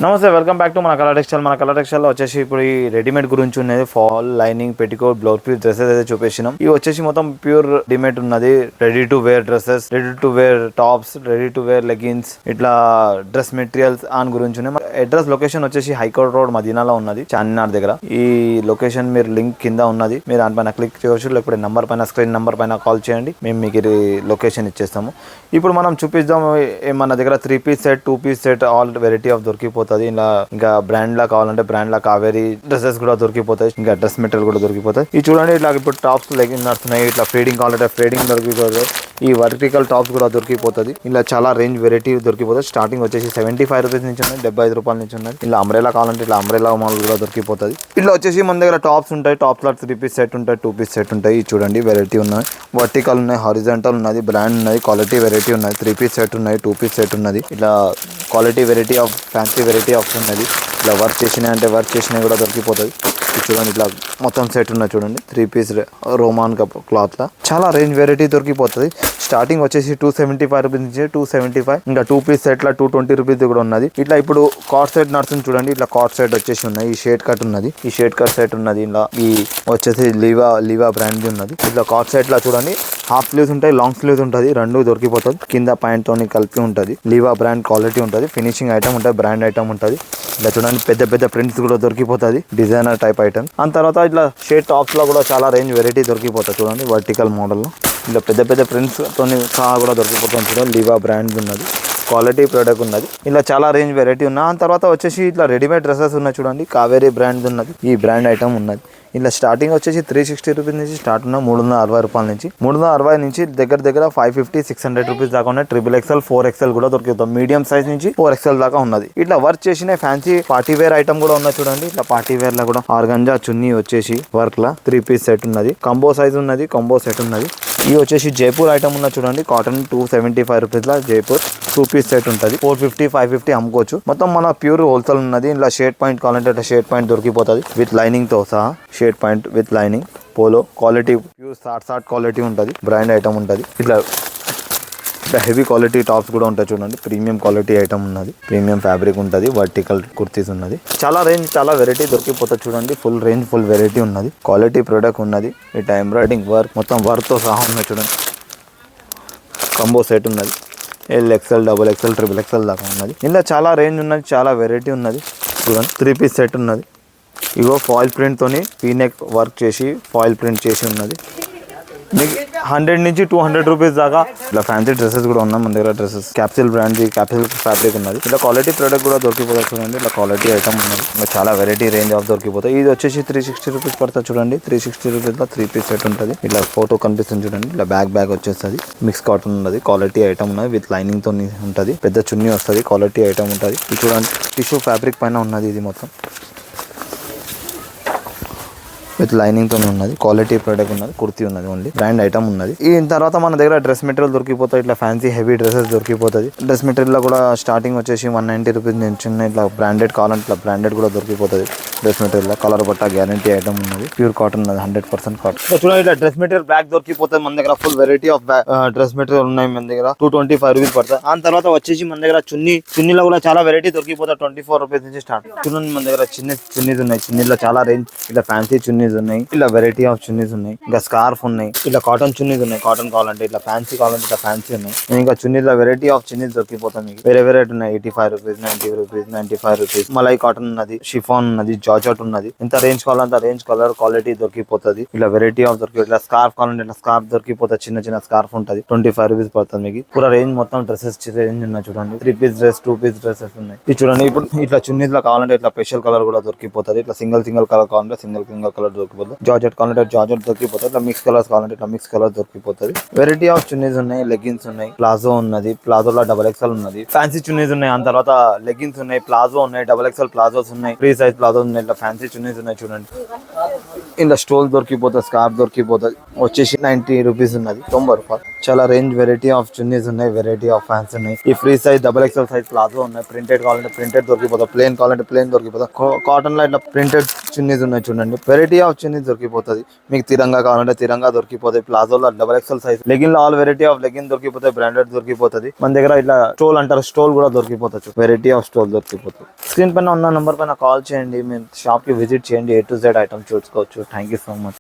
నమస్తే, welcome back to మన Colour Textile. మన కలర్ టెక్స్టైల్ వచ్చేసి ఇప్పుడు ఈ రెడీమేడ్ గురించి ఉన్నది. Fall lining petticoat blouse piece dresses అయితే చూపించినాం. ఇవి వచ్చేసి మొత్తం ప్యూర్ రెడీమేడ్ ఉన్నది. Ready to wear dresses, ready to wear tops, ready to wear leggings, ఇట్లా డ్రెస్ మెటీరియల్స్ ఆన్ గురించి ఉన్నాయి. అడ్రస్ లొకేషన్ వచ్చేసి హైకోర్ట్ రోడ్ మదీనాలో ఉన్నది, చార్మినార్ దగ్గర. ఈ లొకేషన్ మీరు లింక్ కింద ఉన్నది, మీరు దానిపైన క్లిక్ చేయవచ్చు, లేకపోతే నంబర్ పైన స్క్రీన్ నంబర్ పైన కాల్ చేయండి, మేము మీకు లొకేషన్ ఇచ్చేస్తాము. ఇప్పుడు మనం చూపిద్దాం మన దగ్గర 3 piece set, 2 piece set, all variety of దొరికిపోతుంది. ఇలా ఇంకా బ్రాండ్ లా కావాలంటే బ్రాండ్ లా కావేరీ డ్రెస్సెస్ కూడా దొరికిపోతాయి, ఇంకా డ్రెస్ మెటీరియల్ కూడా దొరికిపోతాయి. ఇది చూడండి, ఇట్లా ఇప్పుడు టాప్స్ లెగిన్ నడుస్తున్నాయి. ఇట్లా ఫేడింగ్ కావాలంటే ఫేడింగ్ దొరికిపోతుంది. ఈ వర్టికల్ టాప్స్ కూడా దొరికిపోతుంది. ఇలా చాలా రేంజ్ వెరైటీ దొరికిపోతుంది. స్టార్టింగ్ వచ్చేసి 75 రూపీస్ నుంచి ఉన్నాయి, 75 రూపాయల నుంచి ఉన్నాయి. ఇలా అంబ్రెలా కావాలంటే ఇట్లా అంబ్రెలా మాల్ కూడా దొరికిపోతుంది. ఇట్లా వచ్చేసి మన దగ్గర టాప్స్ ఉంటాయి. టాప్స్ లో 3 పీస్ సెట్ ఉంటాయి, 2 పీస్ సెట్ ఉంటాయి. చూడండి వెరైటీ ఉన్నాయి, వర్టికల్ ఉన్నాయి, హారిజాంటల్ ఉన్నది, బ్రాండ్ ఉన్నది, క్వాలిటీ వెరైటీ ఉన్నది. 3 పీస్ సెట్ ఉన్నాయి, 2 పీస్ సెట్ ఉన్నది. ఇట్లా quality variety of fancy variety of ఉన్నది. ఇట్లా వర్క్ చేసినాయి అంటే వర్క్ చేసినవి కూడా దొరికిపోతుంది. చూడండి, ఇట్లా మొత్తం సెట్ ఉన్నాయి. చూడండి 3 పీస్ రోమాన్ క్లాత్ లా చాలా రేంజ్ వెరైటీ దొరికిపోతుంది. స్టార్టింగ్ వచ్చేసి 275 రూపీస్ నుంచి 275. ఇంకా 2 పీస్ సెట్ లా 220 రూపీస్ కూడా ఉన్నది. ఇట్లా ఇప్పుడు కార్డ్ సెట్ నడుస్తుంది చూడండి. ఇట్లా కార్డ్ సెట్ వచ్చేసి ఉన్నాయి. ఈ షేడ్ కట్ ఉన్నది, ఈ షేడ్ కట్ సెట్ ఉన్నది. ఇలా ఈ వచ్చేసి లీవా బ్రాండ్ ఉన్నది. ఇట్లా కార్డ్ సెట్ లా చూడండి, హాఫ్ స్లీవ్స్ ఉంటాయి, లాంగ్ స్లీవ్స్ ఉంటుంది, రెండు దొరికిపోతుంది. కింద ప్యాంట్ తోని కలిపి ఉంటుంది. లీవా బ్రాండ్ క్వాలిటీ ఉంటుంది, ఫినిషింగ్ ఐటమ్ ఉంటుంది, బ్రాండ్ ఐటమ్ ఉంటుంది. ఇలా చూడండి పెద్ద పెద్ద ప్రింట్స్ కూడా దొరికిపోతుంది, డిజైనర్ టైప్ ఐటమ్. ఆ తర్వాత ఇట్లా షేడ్ టాప్స్ లో కూడా చాలా రేంజ్ వెరైటీ దొరికిపోతుంది. చూడండి వర్టికల్ మోడల్ లో ఇలా పెద్ద పెద్ద ప్రింట్స్ తోని సహా కూడా దొరికిపోతుంది. చూడండి లీవా బ్రాండ్ ఉన్నది, క్వాలిటీ ప్రోడక్ట్ ఉన్నది. ఇలా చాలా రేంజ్ వెరైటీ ఉన్నాయి. ఆ తర్వాత వచ్చేసి ఇట్లా రెడీమేడ్ డ్రెస్సెస్ ఉన్నాయి. చూడండి కావేరీ బ్రాండ్ ఉన్నది, ఈ బ్రాండ్ ఐటమ్ ఉన్నది. ఇలా స్టార్టింగ్ వచ్చేసి 360 రూపీస్ నుంచి స్టార్ట్ ఉన్న 360 రూపాయల నుంచి 360 నుంచి దగ్గర 550-600 రూపీస్ దాకా ఉన్నాయి. XXL 4XL కూడా దొరుకుతాం. మీడియం సైజ్ నుంచి 4XL దాకా ఉన్నది. ఇట్లా వర్క్ చేసిన ఫ్యాన్సీ పార్టీ వేర్ ఐటమ్ కూడా ఉన్నాయి. చూడండి ఇట్లా పార్టీ వేర్ లా కూడా ఆర్గంజా చున్నీ వచ్చేసి వర్క్ లా 3 పీస్ సెట్ ఉన్నది, కంబో సైజ్ ఉన్నది, కంబో సెట్ ఉన్నది. ఇది వచ్చేసి జైపూర్ ఐటమ్ ఉన్న చూడండి, కాటన్ 275 రూపీస్ లా జైపూర్ 2 పీస్ సెట్ ఉంటుంది. 450-550 అమ్ముకోవచ్చు. మొత్తం మన ప్యూర్ హోల్సేల్ ఉన్నది. ఇలా షేడ్ పాయింట్ కావాలంటే ఇట్లా షేడ్ పాయింట్ దొరికిపోతుంది విత్ లైనింగ్ తో సహా. Shade point with lining, polo quality, pure short quality ఉంటుంది, బ్రాండ్ ఐటమ్ ఉంటుంది. ఇట్లా హెవీ క్వాలిటీ టాప్స్ కూడా ఉంటాయి. చూడండి ప్రీమియం క్వాలిటీ ఐటమ్ ఉన్నది, ప్రీమియం ఫ్యాబ్రిక్ ఉంటుంది, వర్టికల్ కుర్తీస్ ఉన్నది. చాలా రేంజ్ చాలా వెరైటీ దొరికిపోతుంది. చూడండి ఫుల్ రేంజ్ ఫుల్ వెరైటీ ఉన్నది, క్వాలిటీ ప్రోడక్ట్ ఉన్నది. ఇట్లా ఎంబ్రాయిడింగ్ వర్క్ మొత్తం వర్క్ తో సహా ఉన్నాయి. చూడండి కంబో సెట్ ఉన్నది, LXL, XXL, XXL దాకా ఉన్నది. ఇలా చాలా రేంజ్ ఉన్నది, చాలా వెరైటీ ఉన్నది. చూడండి 3 పీస్ సెట్ ఉన్నది. ఇగో ఫాయిల్ ప్రింట్ తోని పీనెక్ వర్క్ చేసి ఫాయిల్ ప్రింట్ చేసి ఉన్నది. మీకు 100 నుంచి 200 రూపీస్ దాకా ఇలా ఫ్యాన్సీ డ్రెస్సెస్ కూడా ఉన్నాయి మన దగ్గర. Dresses capsule brand, capsule fabric ఉన్నది. ఇలా క్వాలిటీ ప్రోడక్ట్ కూడా దొరికిపోతుంది. చూడండి ఇలా క్వాలిటీ ఐటమ్ ఉన్నది. ఇంకా చాలా వెరైటీ రేంజ్ ఆఫ్ దొరికిపోతాయి. ఇది వచ్చేసి 360 రూపీస్ పడుతుంది. చూడండి 360 రూపీస్ లో 3 పీస్ సెట్ ఉంటుంది. ఇట్లా ఫోటో కనిపిస్తుంది చూడండి. ఇలా బ్యాగ్ వచ్చేస్తుంది, మిక్స్ కాటన్ ఉన్నది, క్వాలిటీ ఐటమ్ ఉన్నది, విత్ లైనింగ్ తో ఉంటుంది. పెద్ద చున్నీ వస్తుంది, క్వాలిటీ ఐటమ్ ఉంటుంది. ఇది చూడండి టిష్యూ ఫ్యాబ్రిక్ పైన ఉన్నది. ఇది మొత్తం విత్ లైనింగ్ తో ఉన్నది, క్వాలిటీ ప్రోడక్ట్ ఉన్నది, కుర్తీ ఉన్నది, ఓన్లీ బ్రాండ్ ఐటమ్ ఉన్నది. ఈ తర్వాత మన దగ్గర డ్రెస్ మెటీరియల్ దొరికిపోతాయి. ఇట్లా ఫ్యాన్సీ హెవీ డ్రెస్సెస్ దొరికిపోతుంది. డ్రెస్ మెటీరియల్ లో కూడా స్టార్టింగ్ వచ్చేసి 190 రూపీస్ నుంచి ఉన్నాయి. ఇట్లా బ్రాండెడ్ కావాలంటే ఇట్లా బ్రాండెడ్ కూడా దొరికిపోతుంది. డ్రెస్ మెటీరియల్ లో కలర్ బట్ట గ్యారంటీ ఐటమ్ ఉన్నది, ప్యూర్ కాటన్ ఉన్నది, 100% కాటన్. చూడండి ఇట్లా డ్రెస్ మెటీరియల్ బ్యాగ్ దొరికిపోతుంది మన దగ్గర. Full variety of dress material ఉన్నాయి మన దగ్గర. 225 రూపీస్ పడుతుంది. ఆ తర్వాత వచ్చేసి మన దగ్గర చున్నీలో కూడా చాలా వెరైటీ దొరికిపోతాయి. 24 రూపీస్ నుంచి స్టార్ట్. చూడండి మన దగ్గర చున్నీస్ ఉన్నాయి. చున్నీలో చాలా రేంజ్, ఇట్లా ఫ్యాన్సీ చున్నీస్ ఉన్నాయి, ఇలా వెరైటీ ఆఫ్ చున్నీస్ ఉన్నాయి. ఇంకా స్కార్ఫ్ ఉన్నాయి, ఇట్లా కాటన్ చున్నీస్ ఉన్నాయి. కాటన్ కావాలంటే ఇట్లా ఫ్యాన్సీ కావాలంటే ఇట్లా ఫ్యాన్సీ ఉన్నాయి. ఇంకా చున్నీలో వెరైటీ ఆఫ్ చున్నీస్ దొరికిపోతాయి మీకు. వేరే వెరైటీ ఉన్నాయి. 85 rupees, 90 rupees, 95 rupees. Malai cotton ఉన్నది, షిఫాన్ ఉన్నది, జార్జెట్ ఉన్నది. ఎంత రేంజ్ కావాలంటే రేంజ్ కలర్ క్వాలిటీ దొరికిపోతుంది. ఇలా వెరైటీ ఆఫ్ దొరికిపోతుంది. ఇట్లా స్కార్ఫ్ కావాలంటే ఇట్లా స్కార్ఫ్ దొరికిపోతుంది. చిన్న స్కార్ఫ్ ఉంటుంది, 25 రూపీస్ పడుతుంది మీకు. పూరా రేంజ్ మొత్తం డ్రెస్సెస్ రేంజ్ ఉన్నాయి. చూడండి 3 పీస్ డ్రెస్, 2 పీస్ డ్రెస్సెస్ ఉన్నాయి. ఇది చూడండి ఇప్పుడు ఇట్లా చున్నీస్ లో కావాలంటే ఇట్లా స్పెషల్ కలర్ కూడా దొరికిపోతుంది. ఇట్లా సింగిల్ కలర్ కావాలంటే సింగిల్ కలర్ దొరికిపోతుంది. జార్జెట్ కావాలంటే జార్జెట్ దొరికిపోతుంది. ఇట్లా మిక్స్ కలర్స్ కావాలంటే ఇట్లా మిక్స్ కలర్ దొరికిపోతుంది. వెరైటీ ఆఫ్ చున్నీస్ ఉన్నాయి, లెగిన్స్ ఉన్నాయి, ప్లాజో ఉన్నది, ప్లాజోలో XXL ఉన్నది, ఫ్యాన్సీ చున్నీస్ ఉన్నాయి. ఆ తర్వాత లెగిన్స్ ఉన్నాయి, ప్లాజో ఉన్నాయి, XXL ప్లాజోస్ ఉన్నాయి, ఫ్రీ సైజ్ ప్లాజోస్ ఉన్నాయి. ఇట్లా ఫ్యాన్సీ చున్నీస్ ఉన్నాయి. చూడండి ఇలా స్టోల్ దొరికిపోతుంది, స్కార్ఫ్ దొరికిపోతుంది. వచ్చేసి 90 రూపీస్ ఉన్నది, 90 రూపాయలు. చాలా రేంజ్ వెరైటీ ఆఫ్ చున్నీస్ ఉన్నాయి, వెరైటీ ఆఫ్ ఫ్యాన్స్ ఉన్నాయి. ఈ free size XXL size palazzo ఉన్నాయి. ప్రింటెడ్ కావాలంటే ప్రింటెడ్ దొరికిపోతుంది, ప్లేన్ కావాలంటే ప్లేన్ దొరికిపోతుంది. కాటన్ లో ఇట్లా ప్రింటెడ్ చున్నీస్ ఉన్నాయి. చూడండి వెరైటీ ఆఫ్ చున్నీస్ దొరికిపోతుంది. మీకు తిరంగా కావాలంటే తిరంగా దొరికిపోతాయి. ప్లాజోలో XXL సైజ్ లెగిన్ లో ఆల్ వెరైటీ ఆఫ్ లెగిన్ దొరికిపోతాయి. బ్రాండెడ్ దొరికిపోతుంది. మన దగ్గర ఇట్లా స్టోల్ అంటారు, స్టోల్ కూడా దొరికిపోతుంది. వెరైటీ ఆఫ్ స్టోల్ దొరికిపోతుంది. స్క్రీన్ పైన ఉన్న నెంబర్ పైన కాల్ చేయండి. మీరు షాప్ కి విజిట్ చేయండి. A to Z ఐటమ్ చూసుకోవచ్చు. Thank you so much.